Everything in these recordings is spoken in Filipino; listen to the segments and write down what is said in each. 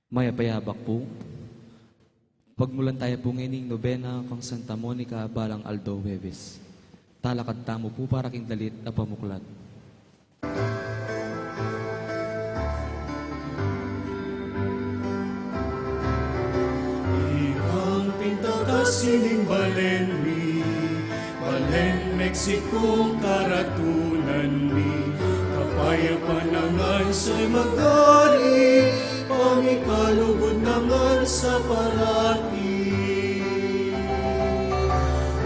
Maya payabak po. Pagmulan tayo po ngayon nobena kang Santa Monica balang Aldo Huwebes. Talakad tamo po para king dalit na pamuklat. Ikang pintagasining balenmi, Balen, Mexico, karatunan mi, Kapayapanangan sa'y magari, Pamikalugod nangan sa parati.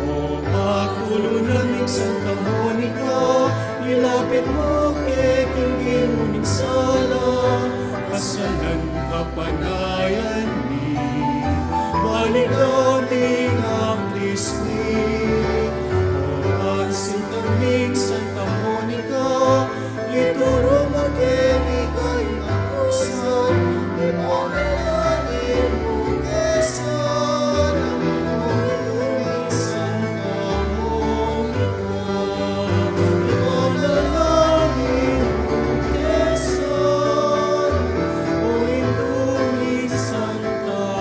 O pakulo naming Santa Monica, Nilapit mo kay kinginuning sala, Kasalan kapanayan mi, balik dating ang Kristi. O ang sintaming Santa Monica, ituro mo kini kayo akusan, ipanalangin mo kesan, ang Panginoong Santa Monica. Ipanalangin mo kesan, o Panginoong Santa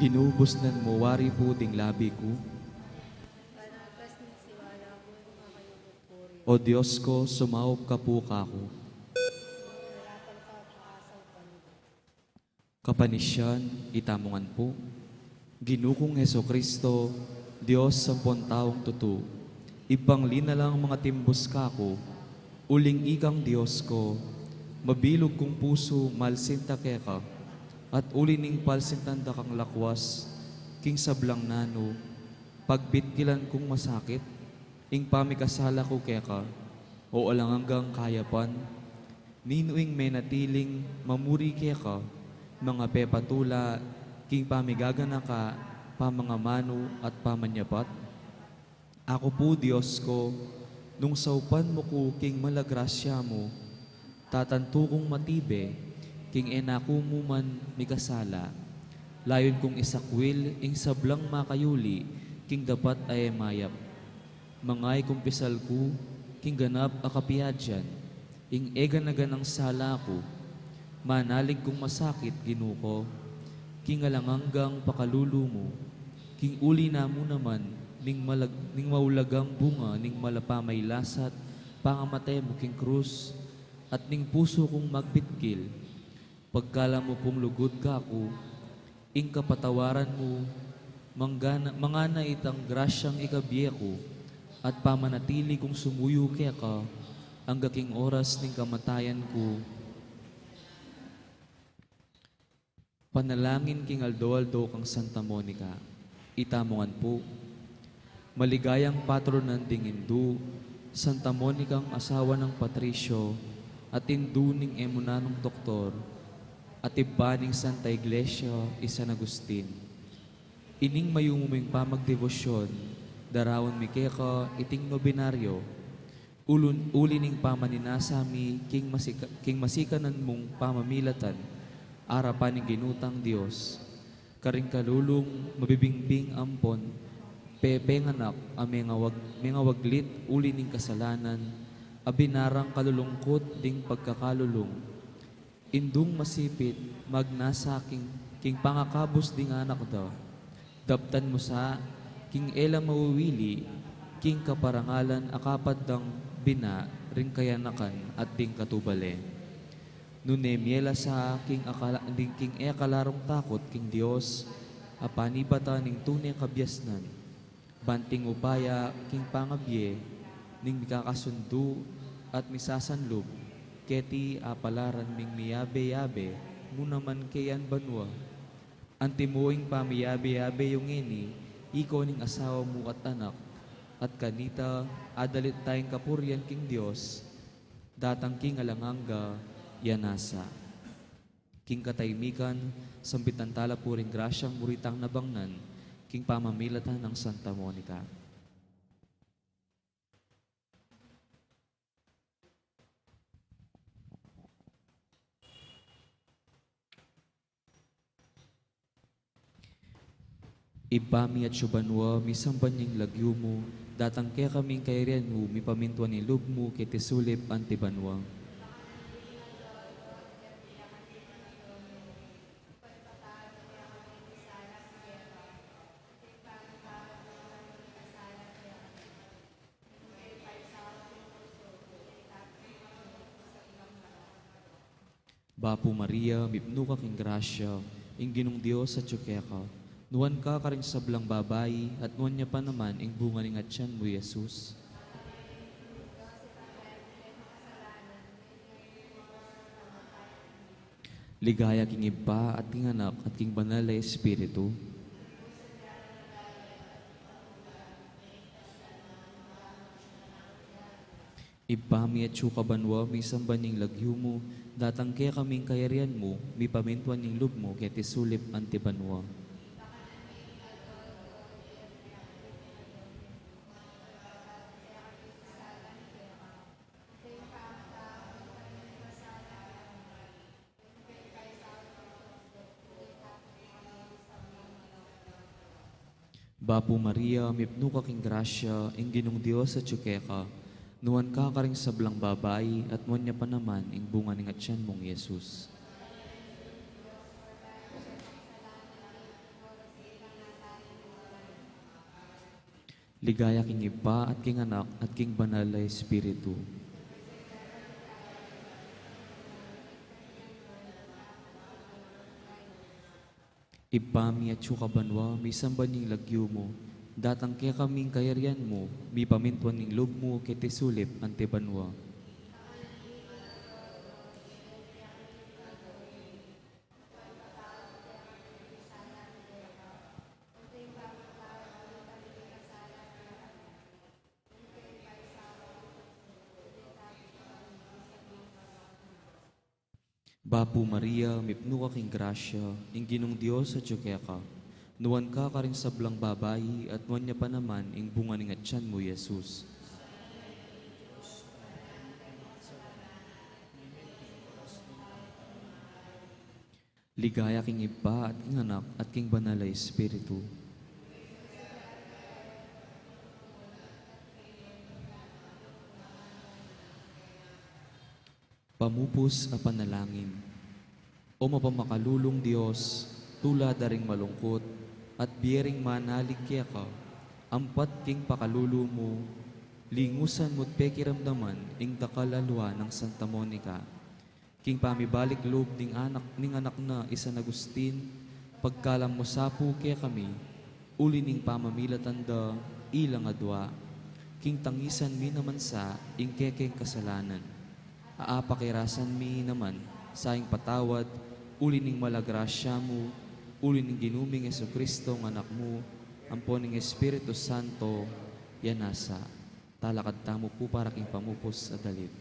Ginubos nan mo wari po ding labi ko. Panagas ni siwala ko yung makayupupuri. O Diyos ko, sumawop ka po kako. Nalatan ka paasaw panda. Kapanisyan, itamungan po. Ginukong Heso Kristo, Diyos sampon taong tutu. Ipanglina lang mga timbos kako. Uling ikang Diyos ko, mabilog kong puso, malsinta keka. At ulining palsintanda kang lakwas, king sablang nano, pagbitkilan kong masakit, ing pamikasala ko keka, o alang hanggang kayapan, ninuing may natiling mamuri keka, mga pepatula, king pamigagana ka, pamangamano at pamanyapat. Ako po, Diyos ko, nung saupan mo ko king malagrasya mo, tatanto kong matibe, king enako mo man mikasala, layon kong isakwil, ing sablang makayuli, king dapat ay mayap. Mangay kong pisal ko, king ganap akapiyadyan, ing eganagan ang sala ko, manalig kong masakit ginuko, king alanganggang pakalulu mo, king uli na mo naman, ning maulagang bunga, ning malapamay lasat, pangamatay mo king krus, at ning puso kong magbitkil, pagkala mo pong lugod ka ako, ing kapatawaran mo, mangana itang grasyang ikabiye ko, at pamanatili kong sumuyo kaya ka, ang gaking oras ning kamatayan ko. Panalangin king Aldo kang Santa Monica, itamongan po. Maligayang patronan ding Hindu, Santa Monica ang asawa ng Patricio, at Hindu ning emunanong doktor, at ibaning Santa Iglesia, San Agustin. Ining mayumuming pamagdebosyon, darawan mi keka iting nobinaryo, ulining pamaninasami, king masikanan mong pamamilatan, arapan ng ginutang Diyos, karing kalulong, mabibingping ampon, pepenganak, mga waglit, ulining kasalanan, abinarang kalulungkot ding pagkakalulong, indung masipit, magnasaking, king pangakabos ding anak daw. Daptan mo sa, king ela mawawili, king kaparangalan, akapat dang bina, ring kayanakan, at ding katubale. Nunemiela sa, king ekalarong takot, king Diyos, apanibata ning tunay kabyasnan, banting upaya, king pangabye, ning mikakasundu, at misasanlub, keti apalaran ming miyabe-yabe, munaman kayan banwa. Antimuing pamiyabe-yabe yung ini, ikaw ning asawa mo at anak, at kanita adalit tayong kapuryan king Diyos, datang king alanganga, yanasa. King kataymikan, sambitan tala puring grasyang muritang nabangnan, king pamamilatan ng Santa Monica. Ibami at syubanwa, misamban niyang lagyo mo, datang kaya kaming kairian mo, mi pamintuan ni loob mo, kitisulip antibanwa. Bapo Maria, mipno ka king grasya, ing ginong Diyos sa tsukeka. Nuwan ka karing sablang babayi, at nuwan niya pa naman ing bunga ning atyan mo, Jesus. Ligaya king iba at king anak at king banal na Espiritu. Ibami at syukabanwa, mi samban ning lagyo mo, datang kaya kaming kayarian mo, mi pamintuan ning loob mo, kaya tisulip antibanwa. Bapo Maria, mipno ka king grasya, ing ginong Diyos sa tsukeka. Nuwan ka karing sablang babayi, at nuwan niya pa naman ing bunga ning atyan mong Jesus. Ligaya king iba at king anak at king banal na Espiritu. Ibami at syukabanwa, mi samban ning lagyo mo, datang kaya kaming kayarian mo, mi pamintuan ning loob mo, kitisulip antibanwa. Bapo Maria, mipno ka king grasya, ing ginong Diyos sa tsukeka. Nuwan ka karing sablang babayi, at nuwan niya pa naman ing bunga ning atyan mo, Jesus. Ligaya king iba at king anak at king banal na Espiritu. Pamupos a panalangin. O mapamakalulong Diyos, tula daring malungkot, at biyering manalig kaya ka, ampat king pakalulo mo, lingusan mo't pekiramdaman, ing takalalwa ng Santa Monica. King pamibalik loob ning anak na San Agustin, pagkalam mo sapu kaya kami, uli ning pamamilatanda, ilang adwa, king tangisan mi naman sa, ing kekeng kasalanan. Aapakirasan mi naman sa ing patawad, uli ning malagrasya mo, uli ning ginuming Jesucristo ng anak mo, ampon ning Espiritu Santo, yanasa. Talakad tamo po para king pamupos sa dalit.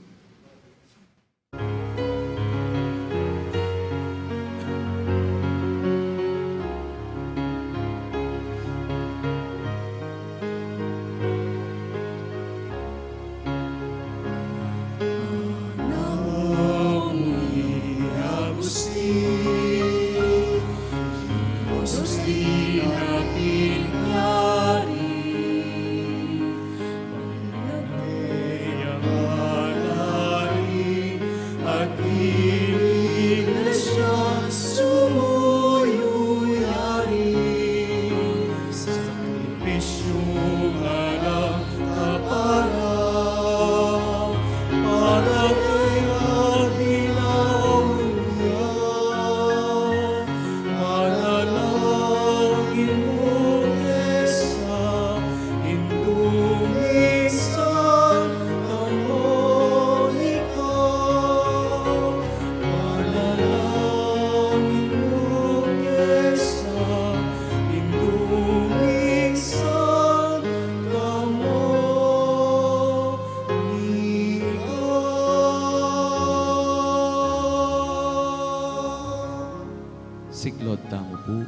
Siklod tamo po.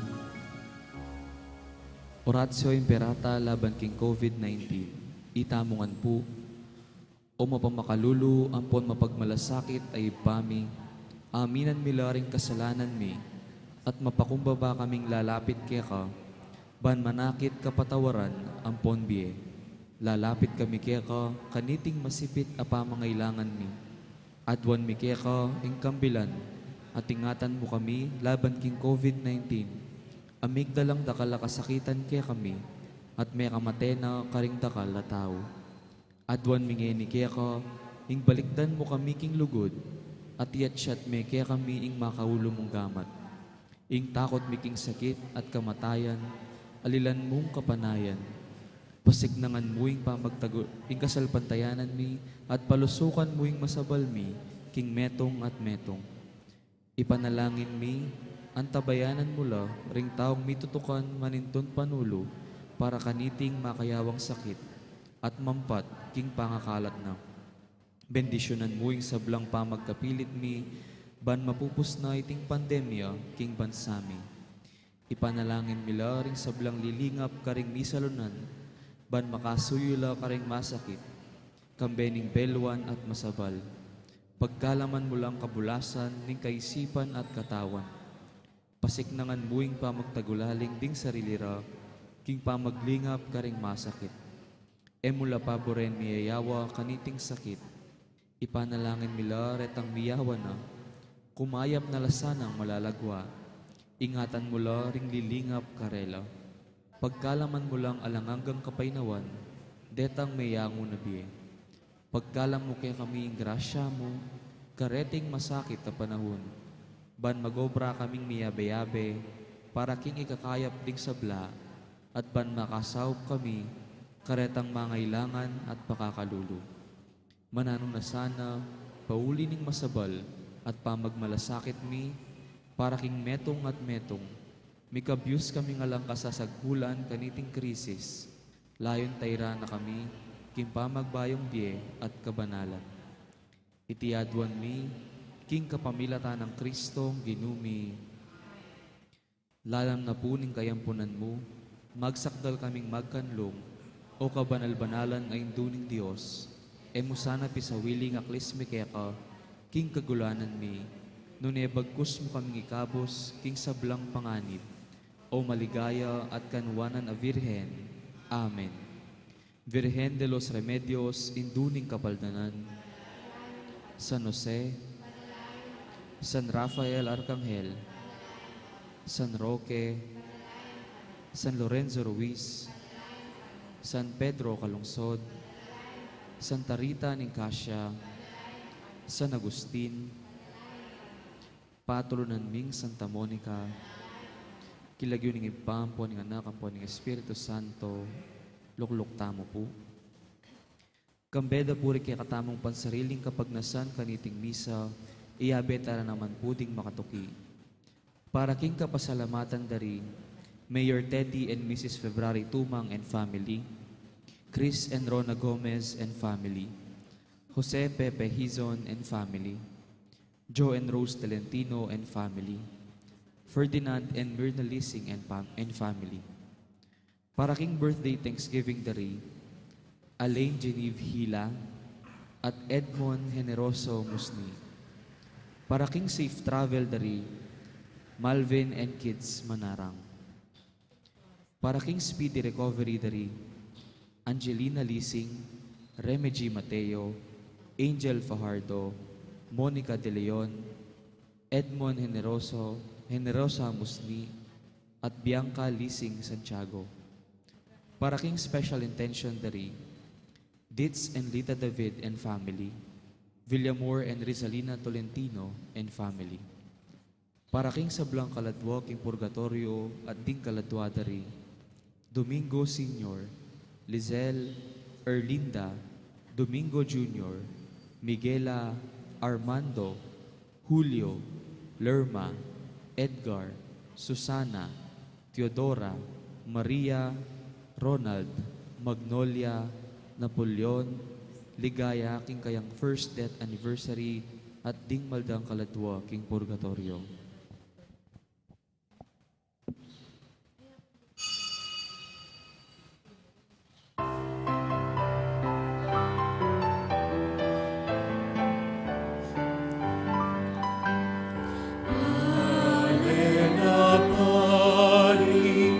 Oratio Imperata laban king COVID-19. Itamungan po. O mapamakalulu, ampon mapagmalasakit ay ipami. Aminan mi laring kasalanan mi. At mapakumbaba kaming lalapit kaya ka. ban manakit kapatawaran ang ponbie. Lalapit kami kaya ka, kaniting masipit a pamangailangan mi. Adwan mi kaya ka, ing kambilan, at ingatan mo kami laban king COVID-19. Amig dalang dakal a kasakitan kaya kami, at may kamate na karing dakal a tao. Adwan mi ngeni kaya ka, ing balikdan mo kami king lugod, at iyat me kaya kami ing makaulo mong gamat. Ing takot mi king sakit at kamatayan, alilan mong kapanayan. Pasignangan mo ing pamagtago, ing kasalpantayanan mi, at palusukan mo ing masabal mi, king metong at metong. Ipanalangin mi, antabayanan mula, ring taong mitutukan maninton panulo, para kaniting makayawang sakit, at mampat king pangakalat na. Bendisyonan mo ing sablang pamagkapilit mi, ban mapupus na iting pandemya, king bansami. Ipanalangin mila ring sablang lilingap karing misalunan, ban makasuyula karing masakit, kambening belwan at masabal. Pagkalaman mo lang kabulasan, ning kaisipan at katawan. Pasiknangan mo ing pamagtagulaling ding sarilira, king pamaglingap karing masakit. Emula paboren miyayawa kaniting sakit. Ipanalangin mila retang miyawa na, kumayap na lasanang malalagwa. Ingatan mo la ring lilingap karela. Pagkalaman mo lang alanganggang kapainawan, detang mayango na biye. Pagkalam mo kaya kami ing grasya mo, kareting masakit na panahon. Ban magobra kaming miyabe-yabe, para king ikakayap ding sabla, at ban makasawp kami, karetang mangailangan at pakakalulu. Mananong na sana, pauli ning masabal, at pamagmalasakit mi, para king metong at metong. Mikabyus kami nga lang kasasagkulan kaniting krisis. Layon tayra na kami, king pamagbayong biye at kabanalan. Itiadwan mi, king kapamilata ng Kristong ginumi. Lalam na puning kayampunan mo, magsakdal kaming magkanlong, o kabanal-banalan ay induning Diyos. Emo sana pisawili nga klismi kaya ka, king kagulanan mi, nune bagkus mo kaming ikabos, king sablang panganib, o maligaya at kanwanan a Virhen. Amen. Virgen de los Remedios, induning kapaldanan, San Jose, San Rafael Arcangel, San Roque, San Lorenzo Ruiz, San Pedro Calungsod, Santa Rita Nicasia, San Agustin, Patronan ming Santa Monica, kilagyo ning ipampo ning anak ang po ning Espiritu Santo, lukluk tamo po. Kambeda puri kay katamong pansariling kapagnasan kaniting misa, iyabetara naman puding makatuki. Para king kapasalamatan dari, Mayor Teddy and Mrs. February Tumang and family, Chris and Rona Gomez and family, Jose Pepe Hizon and family, Joe and Rose Tolentino and family, Ferdinand and Myrna Lissing and family. Para king birthday Thanksgiving dari, Alain Genevieve Hila at Edmond Generoso Musni. Para king safe travel dari, Malvin and Kids Manarang. Para king speedy recovery dari, Angelina Lissing, Remedy Mateo, Angel Fajardo, Monica De Leon, Edmond Generosa Musni, at Bianca Lissing Santiago. Para king special intention dari, Ditz and Lita David and family, Villamor and Rizalina Tolentino and family. Para king sablang kaladwa king purgatorio at ding kaladwa dari, Domingo Senior, Lizelle, Erlinda, Domingo Jr., Miguela, Armando, Julio, Lerma, Edgar, Susana, Teodora, Maria, Ronald, Magnolia, Napoleon, ligaya king kayang first death anniversary at ding maldang kaladwa king purgatorio. Alena pari,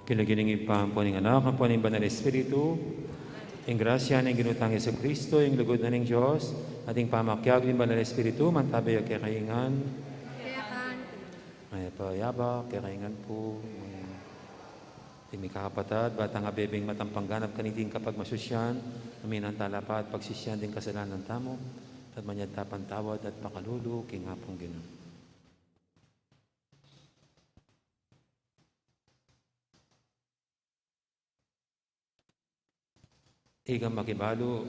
Kinagining ipampo ng anak, ang po ng Banal Espiritu, ang grasya ng ginutang Yesu Kristo, ang lugod na ng Diyos, ating pamakyag ng Banal Espiritu, mantabay ang kakaingan, Kaya kan, ay payaba, kakaingan po, timi kakapatad, batang abebeng matampangganap kaniting kapag masusyan, amin ang talapat, pagsisyan din kasalanan tamo, at manyad tapan tawad at pakalulu, kingapong Ginoo. Igang makibalo,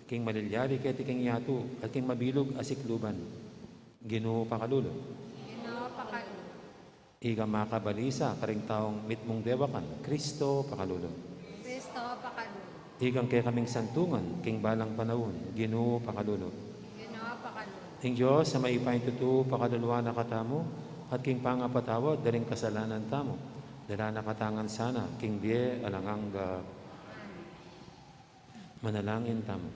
king malilyari kaya king yato, at king mabilog asikluban. Ginoo pakalulo. Ginoo pakalu. Igang makabalisa, karing taong mitmong dewakan, Kristo pakalulo. Kristo pakalu. Igang kaya kaming santungan, king balang panahon, Ginoo pakalulo. Ginoo pakalu. Ing Diyos sa maipain tutu, pakaluluwa na katamo, at king pangapatawad, daring kasalanan tamo. Dala na katangan sana, king biye alangang manalangin tamo.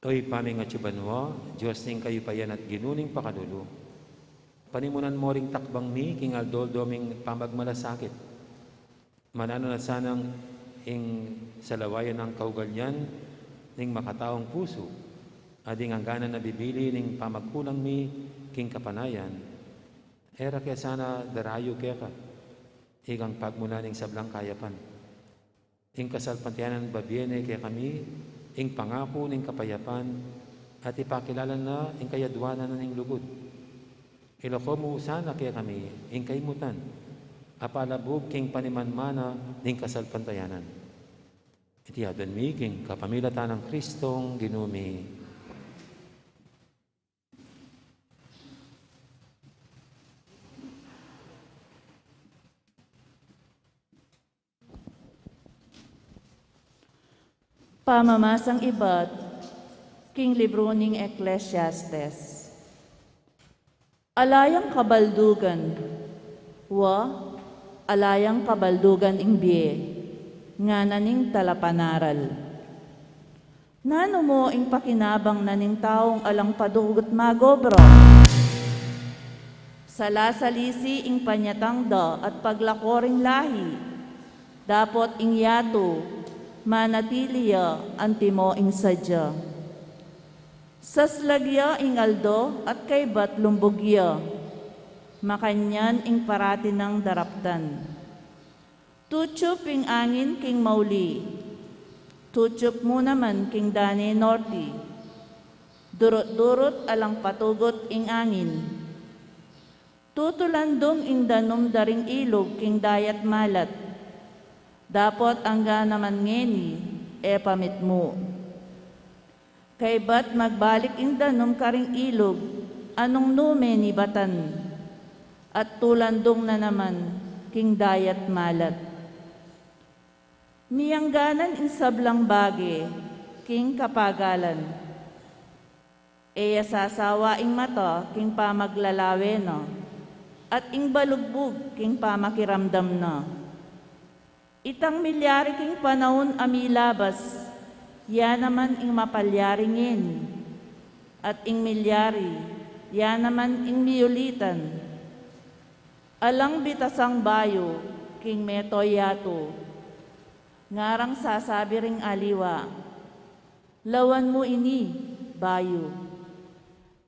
Oy paming at yubanwa, Diyos ning kayo payan at ginuning pakalulo. Panimunan mo ring takbang mi, king aldol doming pamagmalasakit. Manano na sanang ing salawayan ng kaugalyan, ning makataong puso, ading hangganan na bibili ning pamagkulang mi, king kapanayan. Era kaya sana darayo kaya ka. Igang pagmula ning sablang kayapan. Ing kasalpantianan babiene kaya kami, ing pangako ning kapayapan, at ipakilala na ing kayadwanan na ning lugod. Iloko mo sana kaya kami, ing kaimutan, apalabog king panimanmana ning kasalpantayanan. Itiyadan mi king kapamilatan ng Kristong ginumi. Pamamasang iba't, king libro ning Ecclesiastes. Alayang kabaldugan, alayang kabaldugan ingbiye, nga naning talapanaral. Nano mo ing pakinabang naning taong alang padugot magobro. Salasalisi ing panyatang da at paglakoring lahi, dapot ing yato, manatiliya antimo ing sadya. Saslagya ing aldo at kaybat lumbugya, makanyan ing parati ng daraptan. Tutup ing angin king mauli, tutup mo naman king dani norti. Durot-durot alang patugot ing angin. Tutulandong ing danom daring ilog king dayat malat. Dapot angga naman ngeni, pamit mo. Kay ba't magbalik ing danom karing ilog, anong nume ni batan, at tulandong na naman, king dayat malat. Miyangganan ing sablang bagi, king kapagalan. Eya sasawa ing mata, king pamaglalawe no, at ing balugbog, king pamakiramdam na. Itang milyari king panahon amilabas, ya naman ing mapalyaringin, at ing milyari, ya naman ing miyulitan. Alang bitasang bayo, king metoyato, ngarang sasabi ring aliwa, lawan mo ini, bayo.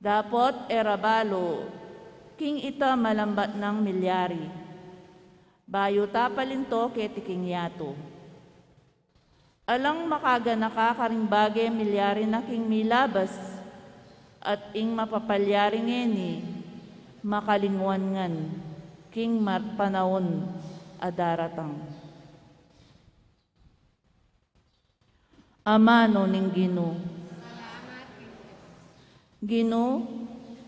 Dapot erabalo, king ita malambat ng milyari. Bayo tapalinto ketiking yato. Alang makaga nakakaring bagay milyari na king milabas, at ing mapapalyaring eni, makalingwan ngan, king panahon adaratang. Amano ning Ginoo. Ginoo,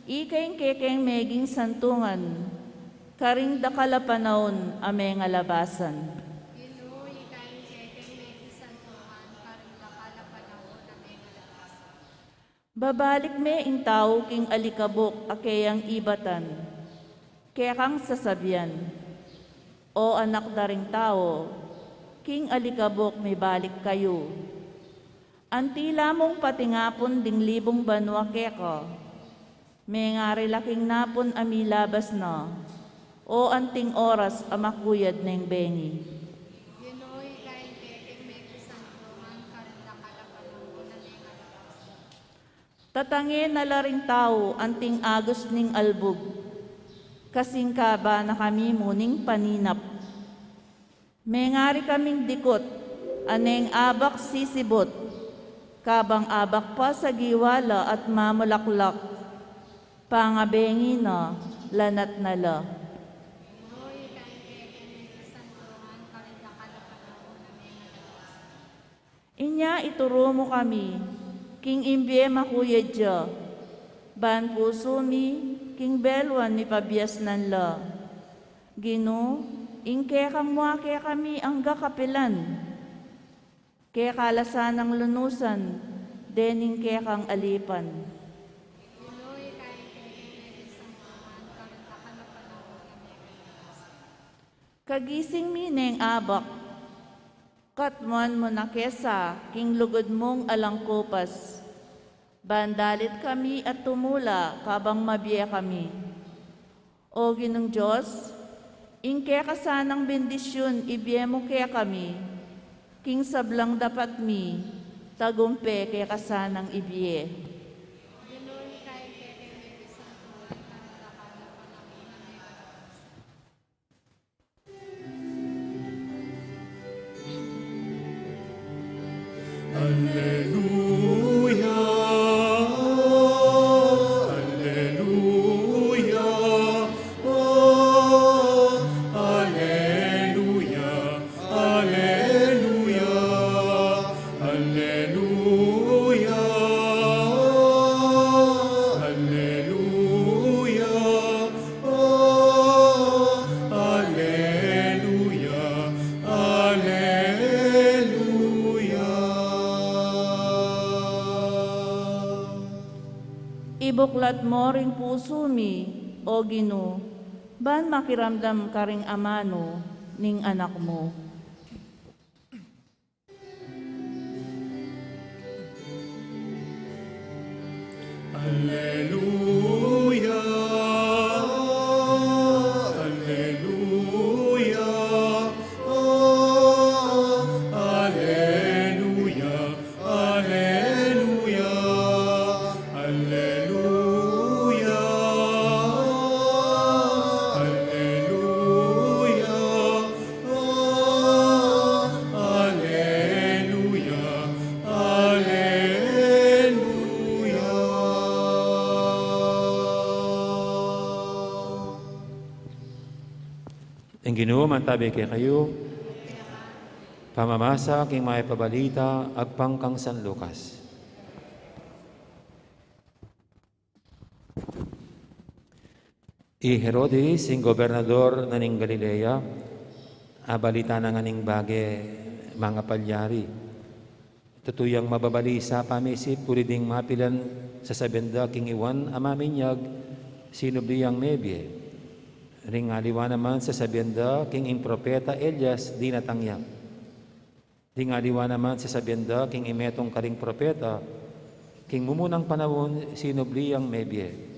ikay kekeng meging santungan, karing dakala panahon ame nga labasan. Ginoo, ikain kekeng may isantuhan, karing lakala panahon na may ngalabasan. Babalik me ing tao king alikabok akeyang ibatan, kekang sasabyan. O anak daring tao, king alikabok may balik kayo. Antila mong patingapon ding libong banwa keko, May ngari laking napon ami labas na, o anting oras amakuyad ng bengi. Ginooy kain kekeng Meki Santuan, karanda kalapanahon na nengalabas. Tatangi na laring tao anting agos ning albog, kasing kaba na kami muning paninap. May ngari kaming dikot, aneng abak sisibot, kabang abak pa sa giwala at mamulaklak, pangabengi na lanat na la. Ginooy kain kekeng Meki Santuan, karanda kalapanahon na nengalabas. Inya ituro mo kami, king imbye makuyedya, ban puso mi, king belwan mi pabias nan la. Gino, ingke kang muake kami ang gakapilan, ke kalasan ng lunusan, dening ke kang alipan. Ginooy kain kekeng Meki Santuan, karanda kalapanahon na nengalabas. Kagising mi neng abak, katman mo na kesa, king lugod mong alangkopas. Bandalit kami at tumula, kabang mabiya kami. O Ginong Diyos, ingke kasanang bendisyon, ibiye mo kaya kami, king sablang dapat mi, tagumpe kaya kasanang ibiye. Ginooy kain kekeng Meki Santuan, karanda kalapanahon na nengalabas. Alleluia, Alleluia, oh, Alleluia, Alleluia, Alleluia, Alleluia, oh, Alleluia, Alleluia. Ibuklat mo ring puso mi, o Gino, ban makiramdam ka ring amano, ning anak mo. Alleluia, Alleluia, oh, Alleluia, Alleluia, Alleluia, Alleluia, oh, Alleluia, Alleluia. Ang Ginoo mantabi kay kayo, pamamasa king may pabalita, agpang kang San Lucas. I Herodes, ang gobernador na ning Galilea, abalita na nga ning bage mga palyari. Tutuyang mababalisa pamisip, puriding mapilan sa sabenda king iwan, amaminyag, sinubliyang nebye. Ring aliwa naman sa sabenda king impropeta Elias di natangyak. Ring aliwa naman sa sabenda king imetong karing propeta, king mumunang panahon sinubliyang nebye.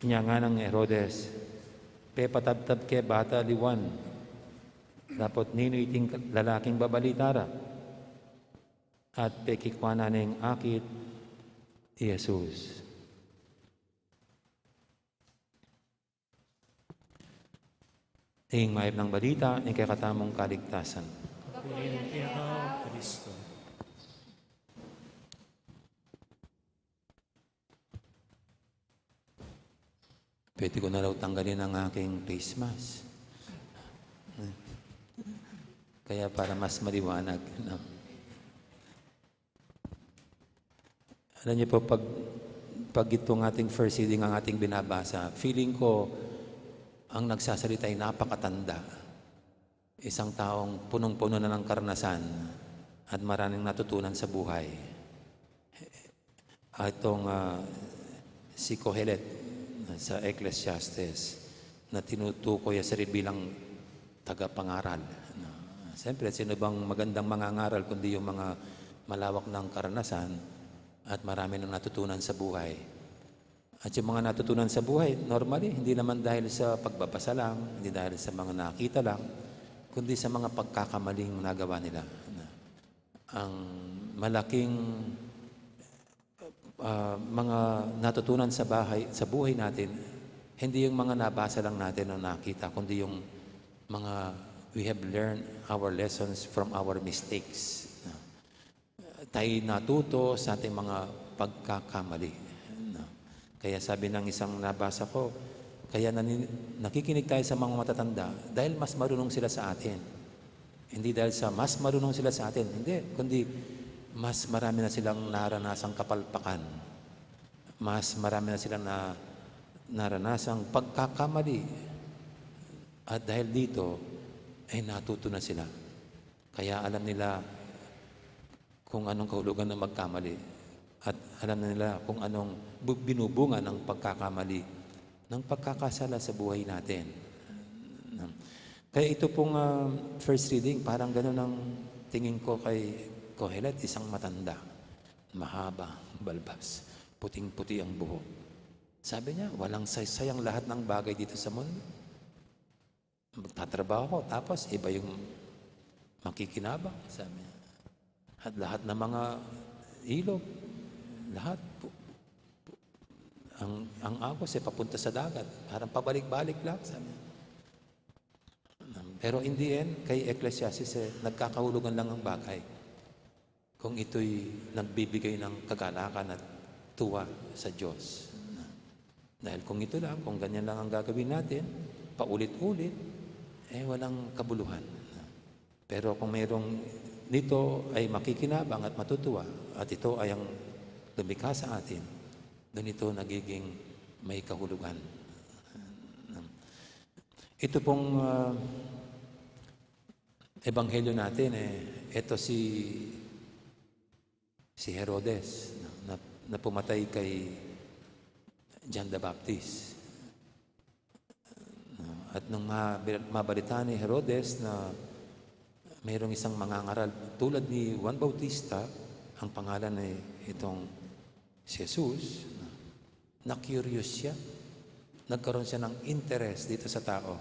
Nya nga ng Herodes, pepatabtab ke bata liwan, dapat nino iting lalaking babalitara, at pekikwana ng akit, Jesus. Ing maib ng balita, ng kakatamong kaligtasan. Purihan ikaw, Kristo. Pwede ko na raw tanggalin ang aking face mask. Kaya para mas maliwanag. No? Alam niyo po, pag itong ating first reading ang ating binabasa, feeling ko, ang nagsasalita ay napakatanda. Isang taong punong-puno na ng karanasan at maraming natutunan sa buhay. Itong si Kohelet sa Ecclesiastes na tinutukoy sa sarili bilang tagapangaral. Siyempre, sino bang magandang mangangaral kundi yung mga malawak ng karanasan at marami nang natutunan sa buhay. At yung mga natutunan sa buhay, normally, hindi naman dahil sa pagbabasa lang, hindi dahil sa mga nakita lang, kundi sa mga pagkakamaling nagawa nila. Ang malaking mga natutunan sa buhay natin, hindi yung mga nabasa lang natin o nakita, kundi yung mga we have learned our lessons from our mistakes. Tayo natuto sa ating mga pagkakamali. Kaya sabi ng isang nabasa ko, kaya nakikinig tayo sa mga matatanda dahil mas marunong sila sa atin. Hindi dahil sa mas marunong sila sa atin, hindi, kundi mas marami na silang naranasang kapalpakan. Mas marami na silang naranasang pagkakamali. At dahil dito, ay natuto na sila. Kaya alam nila kung anong kahulugan ng magkamali. At alam na nila kung anong binubunga ng pagkakamali, ng pagkakasala sa buhay natin. Kaya ito pong first reading, parang gano'n ang tingin ko kay Kohelet, isang matanda, mahaba, balbas, puting-puti ang buhok. Sabi niya, walang saysayang lahat ng bagay dito sa mundo. Magtatrabaho ko, tapos iba yung makikinabang, sabi niya. At lahat ng mga ilog, lahat ang agos ay papunta sa dagat. Parang pabalik-balik lang, sabi niya. Pero in the end, kay Ecclesiastes, nagkakahulugan lang ang bagay. Kung ito'y nagbibigay ng kagalakan at tuwa sa Diyos. Dahil kung ito lang, kung ganyan lang ang gagawin natin, paulit-ulit, walang kabuluhan. Pero kung mayroong nito ay makikinabang at matutuwa, at ito ay ang lumikha sa atin, doon ito nagiging may kahulugan. Ito pong ebanghelyo natin, ito si Herodes na pumatay kay John the Baptist. At nung mabalita ni Herodes na mayroong isang mangangaral tulad ni Juan Bautista, ang pangalan ay itong si Jesus, na-curious siya. Nagkaroon siya ng interest dito sa tao.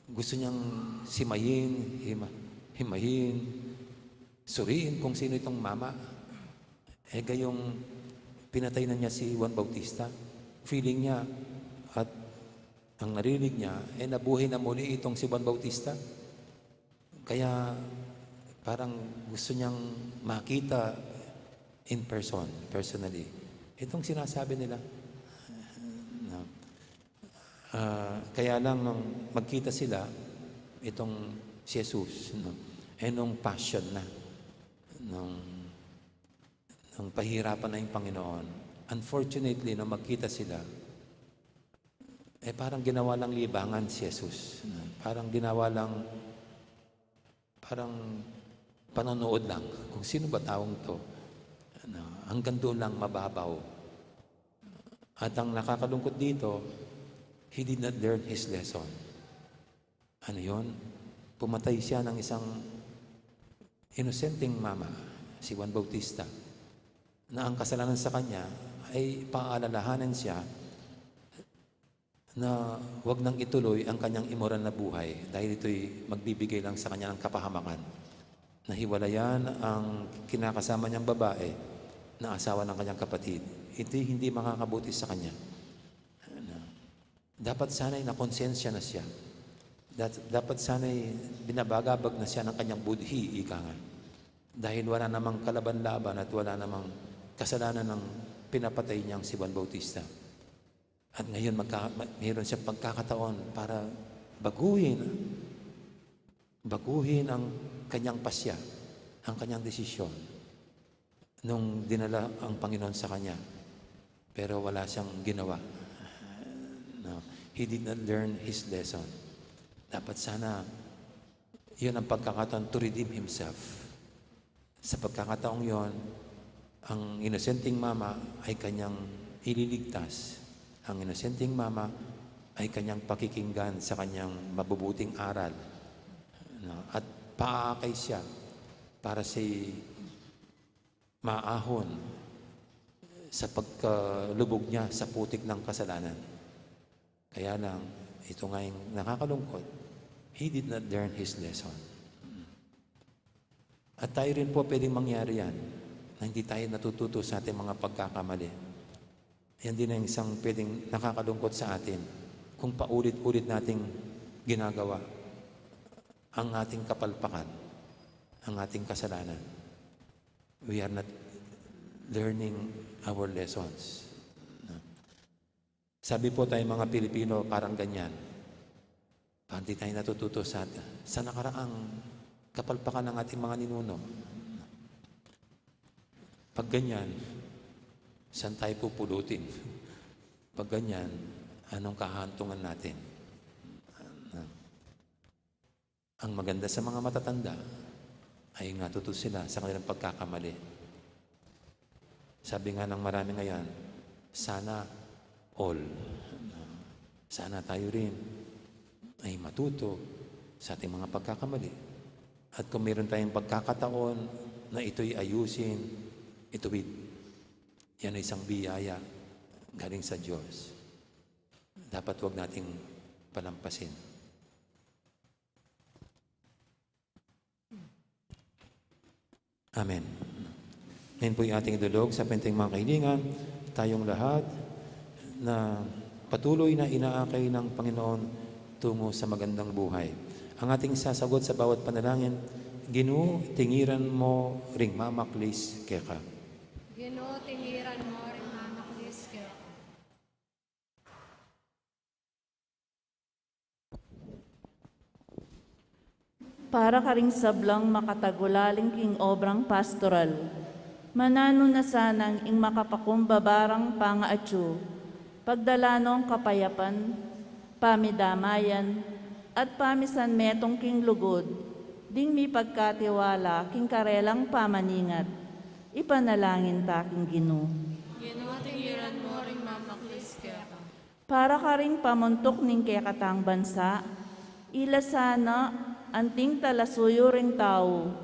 Gusto niyang simayin, himayin, suriin kung sino itong mama. Gayong pinatay na niya si Juan Bautista. Feeling niya at ang narinig niya, nabuhay na muli itong si Juan Bautista. Kaya parang gusto niyang makita in person, personally. Itong sinasabi nila. Kaya lang nung magkita sila, itong si Jesus, nung passion na, nung pahirapan na yung Panginoon. Unfortunately, nung magkita sila, parang ginawa lang libangan si Jesus. Parang ginawa lang, parang panonood lang. Kung sino ba taong to? Hanggang doon lang mababaw. At ang nakakalungkot dito, he did not learn his lesson. Ano yun? Pumatay siya ng isang inosenteng mama, si Juan Bautista, na ang kasalanan sa kanya ay paalalahanan siya na huwag nang ituloy ang kanyang immoral na buhay dahil ito'y magbibigay lang sa kanya ng kapahamakan. Nahiwalayan ang kinakasama niyang babae na asawa ng kanyang kapatid. Ito'y hindi makakabuti sa kanya. Dapat sana'y nakonsensya na siya. Dapat sana'y binabagabag na siya ng kanyang budhi, ika nga. Dahil wala namang kalaban-laban at wala namang kasalanan ng pinapatay niyang si Juan Bautista. At ngayon mayroon siyang pagkakataon para baguhin ang kanyang pasya, ang kanyang desisyon nung dinala ang Panginoon sa kanya. Pero wala siyang ginawa. No. He did not learn his lesson. Dapat sana yun ang pagkakataon to redeem himself. Sa pagkakataong yon, ang inosenteng mama ay kanyang ililigtas. Ang inosenteng mama ay kanyang pakikinggan sa kanyang mabubuting aral. No? At paakay siya para si maahon sa pagkalubog niya sa putik ng kasalanan. Kaya lang, ito nga yung nakakalungkot, he did not learn his lesson. At tayo rin po pwedeng mangyari yan, na hindi tayo natututo sa ating mga pagkakamali. Yan din ang isang pwedeng nakakalungkot sa atin kung paulit-ulit nating ginagawa ang ating kapalpakan, ang ating kasalanan. We are not learning our lessons. Sabi po tayo mga Pilipino, parang ganyan. Parang di tayo natututo sa nakaraang kapalpakan ng ating mga ninuno. Pag ganyan, saan tayo pupulutin? Pag ganyan, anong kahantungan natin? Ang maganda sa mga matatanda ay natuto sila sa kanilang pagkakamali. Sabi nga ng marami ngayon, sana all. Sana tayo rin ay matuto sa ating mga pagkakamali. At kung meron tayong pagkakataon na ito'y ayusin, ituwid. Yan ay isang biyaya galing sa Diyos. Dapat huwag nating palampasin. Amen. Ngayon po yung ating idulog sa penting mga kaibigan, tayong lahat na patuloy na inaakay ng Panginoon tungo sa magandang buhay. Ang ating sasagot sa bawat panalangin, Ginoo, tingiran mo ring mamaklis keka. Ginoo, tingiran mo rin mamaklis ka. Para karing sablang makatagulaling king obrang pastoral, manano na sanang ing makapakumbabarang pangaatyo, pagdalanong kapayapan, pamidamayan, at pamisan metong king lugod, ding mi pagkatiwala king karelang pamaningat, ipanalangin ta king Ginoo. Ginoo, tingiran mo rin mamaklis ka. Para karing pamuntok ning kekatang bansa, ila sana anting talasuyo ring tao,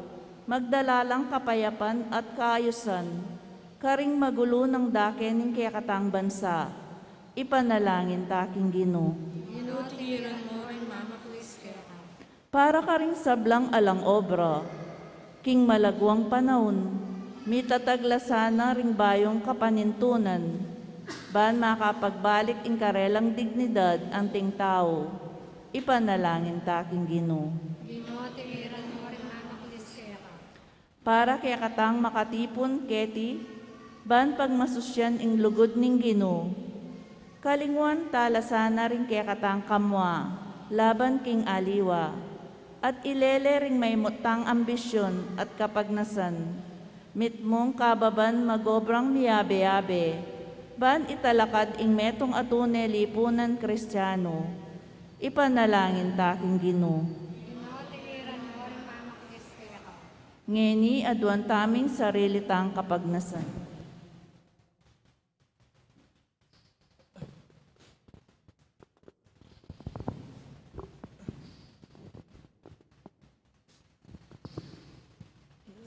magdalalang kapayapan at kaayusan, karing magulo ng dake ning kekatang bansa, ipanalangin ta king Ginoo. Ginoo, tingiran mo rin mamaklis ka. Para karing sablang alang obra, king malagwang panahon, mitatagla sana ring bayong kapanintunan, ban makapagbalik ing karelang dignidad ang ting tao, ipanalangin ta king Ginoo. Ginoo, tingiran mo rin mamaklis ka. Para kay katang makatipon keti, ban pagmasusyan ing lugod ning Ginoo, kalingwan tala sana rin kay katang kamwa, laban king aliwa, at ilele ring may mutang ambisyon at kapagnasan, mitmong kababan magobrang miyabe-yabe, ban italakad ing metong atune lipunan Kristiyano, ipanalangin ta king Ginoo. Ginoo, tingiran mo rin mamaklis ka. Ngeni adwan taming sarili tang kapagnasan.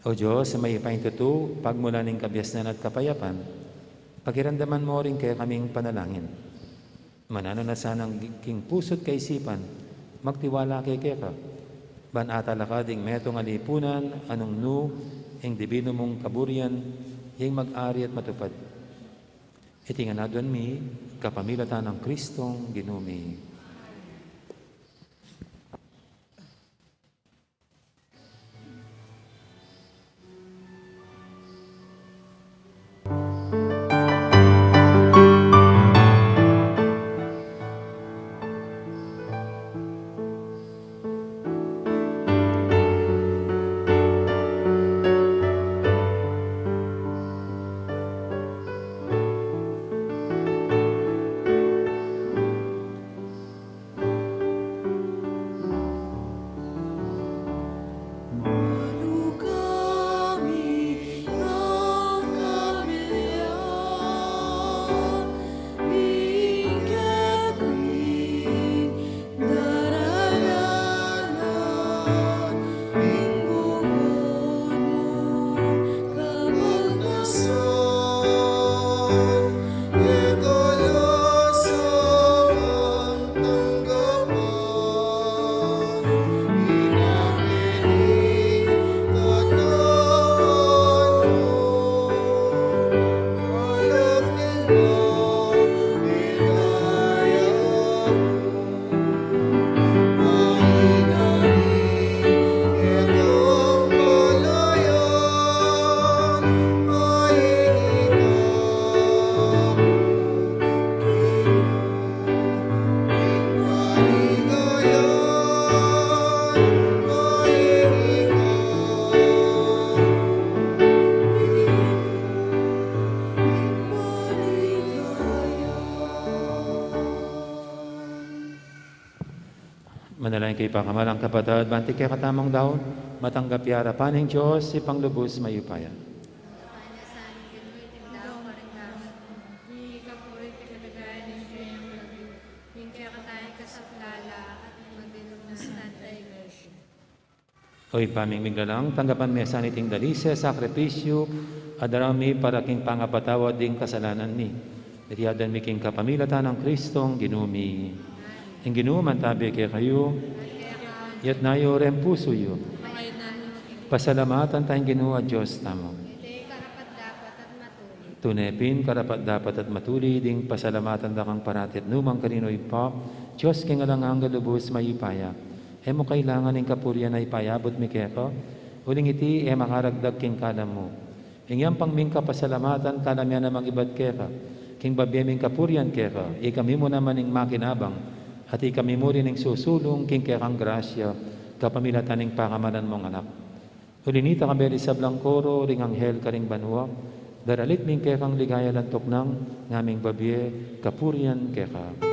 O Diyos, sa may ipahintutu, pagmula ng kabyasnan at kapayapan, pakiramdaman mo rin kaya kaming panalangin. Manano na sanang king puso't kaisipan, magtiwala kay keka. Ban atalakading metong alipunan, anong nu, ing divino mong kaburian, yung mag-ari at matupad. Itinganadon mi, kapamilatan ng Kristong ginumi. Manalangin kayo pakamalang kapatid, banti kaya katamang daon, matanggap yara paning Diyos, si panglubos mayupaya. Panasan, gano'y tindaw pa rin namin. Hindi ka po rin pinalagayan ng kayang labi. Hindi kaya katayin ka sa plala at magdinom na Santa Iglesia. Oy, paming miglalang, tanggapan mesa niting dalise, sakripisyo, adarami para king pangapatawad ding kasalanan ni. Diriyadan mi king kapamilatan ng Kristong ginumi. Ang ginuman tabi kaya kayo, yat nayo rin puso yo. May nanong Pasalamatan tayong ginuwa Diyos tamo. hindi karapat dapat at matuloy. Tunepin, karapat dapat at matuli, ding pasalamatan da kang paratit numang kanino'y pa, Diyos king alangang galubos mayipaya. E mo kailangan ng kapuryan na ipayabot mi keko, uling iti makaragdag king kalam mo. Ingyang pangming kapasalamatan kalamyan namang ibat keka, king babyeming kapuryan keka, ikami mo naman ng makinabang, at ikami mo rin ng susulong king kekang grasya, kapamilatan ng pakamanan mong anak. Ulinita kabeli sa blangkoro, ring anghel ka ring banwa, daralit ming kekang ligaya lantok ng ngaming babye, kapuryan keka.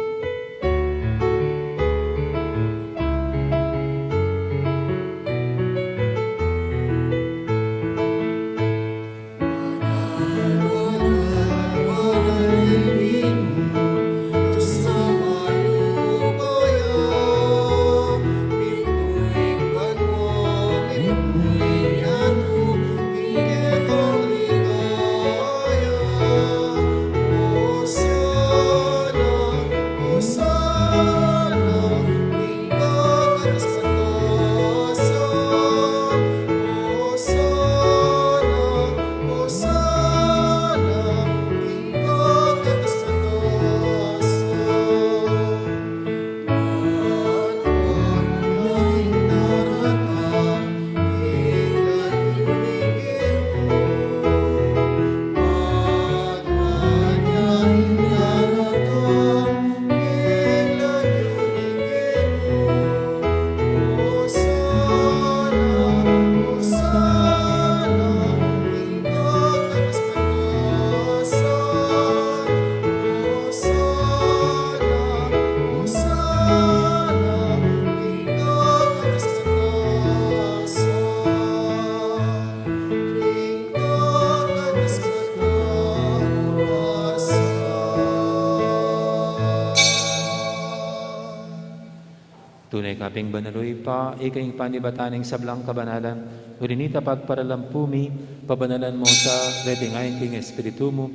Tunay kaping banaloy pa, ikaing panibataning sablang kabanalan, ulinita pagparalampumi, pabanalan mo sa redingayin king Espiritu mo,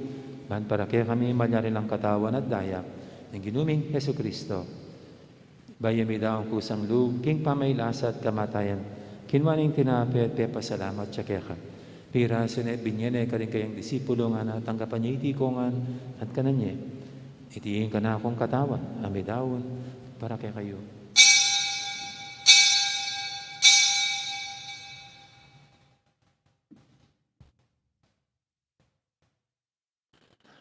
man para kaya kami malyari lang katawan at daya, ng ginuming Yesu Kristo. Bayami daw ang kusang lug, king pamaylasa at kamatayan, kinwaning tinapi at pepasalamat siya kaya ka. Pira sunet binyene ka rin kayang disipulo nga na tanggapan niya itikongan at kananye. Itiin ka na akong katawan, amidawon, para kaya kayo.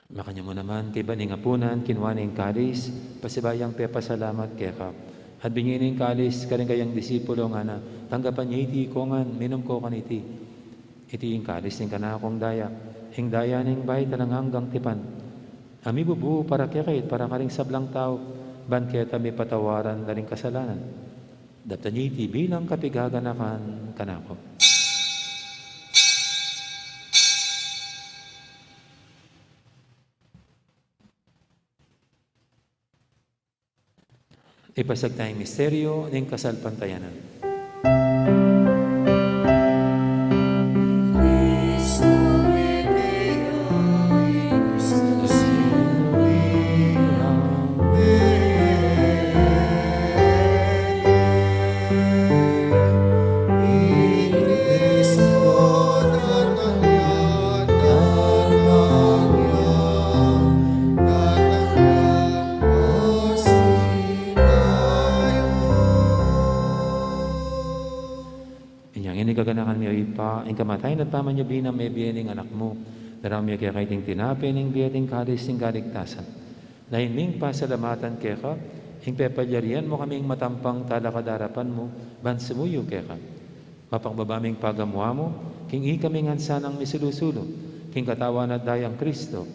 Makanya mo naman, kay baning apunan, kinwaning kalis, pasibayang pepasalamat keka. At bingining kalis, karing kayang disipulo nga na, tanggapan niya iti kongan, minom ko kaniti. Iti yung kalis ning kanakong daya, hing daya ning bay talang hanggang tipan. Ami bubu para kekait, para karing sablang tao, ban keta may patawaran na ring kasalanan. Dapta niya iti bilang kapigaganakan kanako. Ipasag tayong misteryo ng kasalpantayanan. Gaganakan niyo ipa, ang kamatay na tama niya binang may biyening anak mo, darami kaya kaiting tinapi, ning biyeting kalis, ning kaligtasan. Lain ming pasalamatan kaya ka, ing pepalyarian mo kaming matampang talakadarapan mo, bansumuyo kaya ka. Mapangbabaming pagamuha mo, king ikaming ansanang misilusulo, king katawan at dayang Kristo,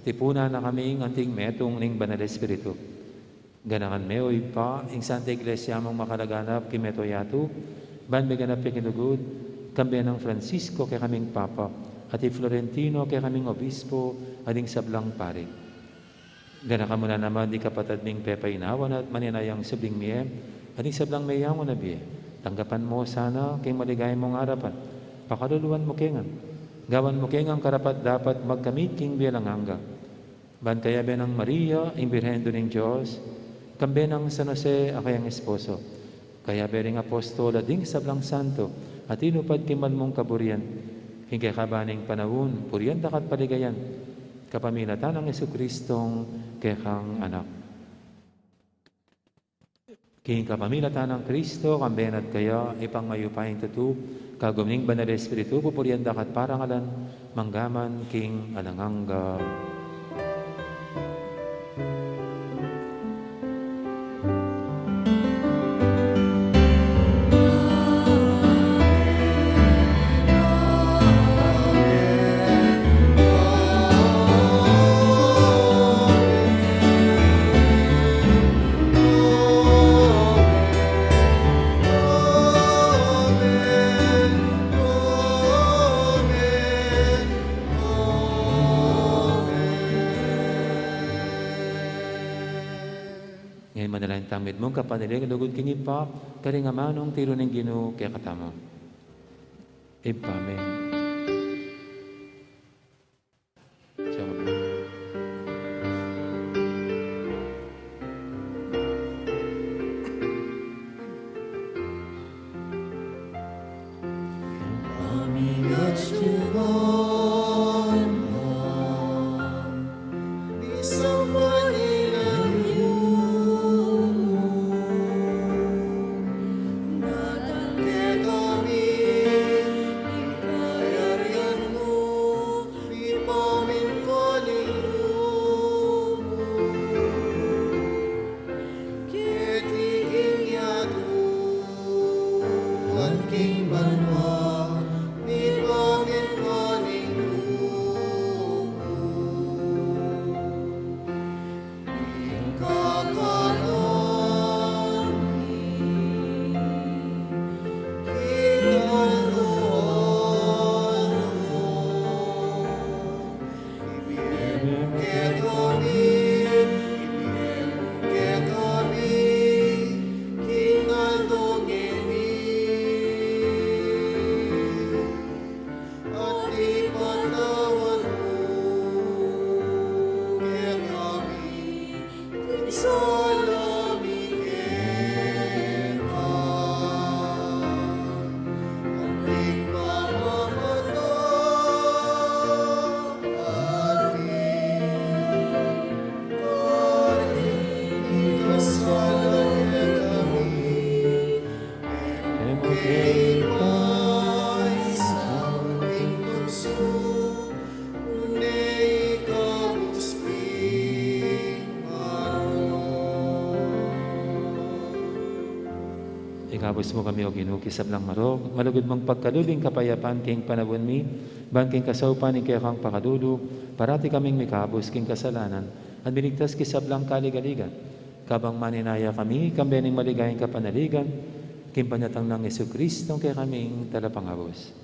tipuna na kaming anting metong ning banal Espiritu. Ganakan me o ipa, ing Santa Iglesia mong makalaganap kimeto yatu, ban may ganap kinugod, kambiyan ng Francisco kay kaming Papa, at Florentino kay kaming Obispo, ading sablang pari. Ganakan mo na naman di kapatad ming Pepa Inawan at maninayang subling miye, ading sablang mayang mo na biye. Tanggapan mo sana kay maligay mong harapan, pakaluluan mo kengan. Gawan mo kengang karapat dapat magkamit king bialanganga. Ban kaya benang Maria, ing Birhen do ng Diyos, kambe ng San Jose akayang esposo. Kaya bering apostol ading sablang santo, at inupad kiman mong kaburian. Hingkay kabaning panahon, puriyan dakat paligayan. Kapamilatan ng Jesucristong kekang anak. King kapamilatan ng Kristo, kambenat kaya, ipang mayupaing tutu, kagumning banal Espiritu, pupurian dakat parangalan, manggaman king alanganga. Ngayon manalangin tamid mong kapanilig, lugod king ipa, karingamanong tiro ng Ginoo kaya katamo. Amen. Ikabos mo kami o ginukisab lang marog, malugod mong pagkaluling kapayapan king panabon mi, ban king kasaupan ing kaya kang pakadulog, parati kaming mikabos king kasalanan, at binigtas kisab lang kaligaligan. Kabang maninaya kami, kambening maligayang kapanaligan, king panyatang ng Jesucristo kaya kaming talapangabos.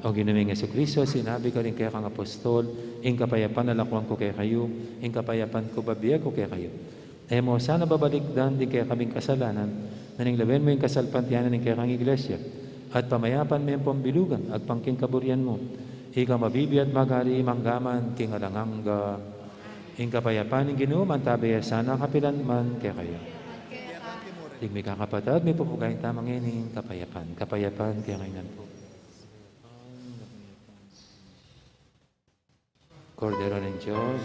O ginaming Jesucristo, sinabi ka rin kaya kang apostol, ing kapayapan nalakwang ko kaya kayo, ing kapayapan ko babiyag ko kaya kayo. Ay mo, sana babalikdan din kaya kaming kasalanan, naning lawen mo yung kasalpantiyanan ng kaya kang iglesia, at pamayapan mo yung pambilugan, at pangking kaburian mo. Ika mabibiyat magari manggaman, king alanganga, ing kapayapan ng Ginoo, mantabaya sana kapilan man kaya kayo. Ing may kakapatad, may pupugayang tamang ining kapayapan. Kapayapan kaya ngayon po. Cordero ng Diyos,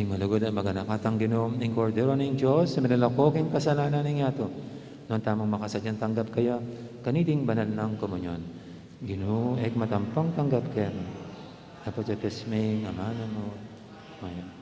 malugod at maganakatang Ginoom ning kordero ning Diyos sa minalakoking kasalanan ning yato. Noon tamang makasadyang tanggap kaya kaniting banal ng komunyon. Ginoo ek matampang tanggap kaya apo sa tesmeng amana mo. Maya.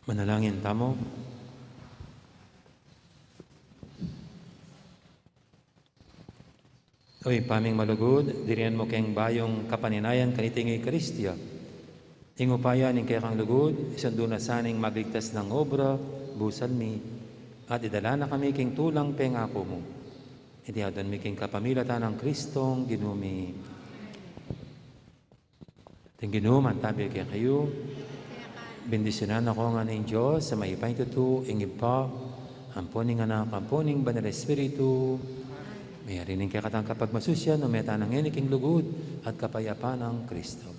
Manalangin tamo. Oy, paming malugod, dirian mo keng bayong kapaninayan kanitingi Kristiya. Ingupaya ning kaya kang lugod, isando na saning magligtas ng obra, busan mi, at idala na kami king tulang pengako mo. Itiadon mi king kapamilatan ng Kristong ginumi. Ting ginuman tabi kaya kayo, bendisyonan ako nga ng Diyos sa maipay tutu, ingib pa, amponing anak, amponing banal Espiritu, may arining kaya katang kapag masusya, no may tanang king lugod at kapayapaan ng Kristo.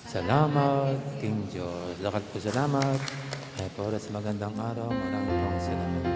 Salamat, King Diyos. Lakad po salamat. Ay po, magandang araw. Maraming pong salamat.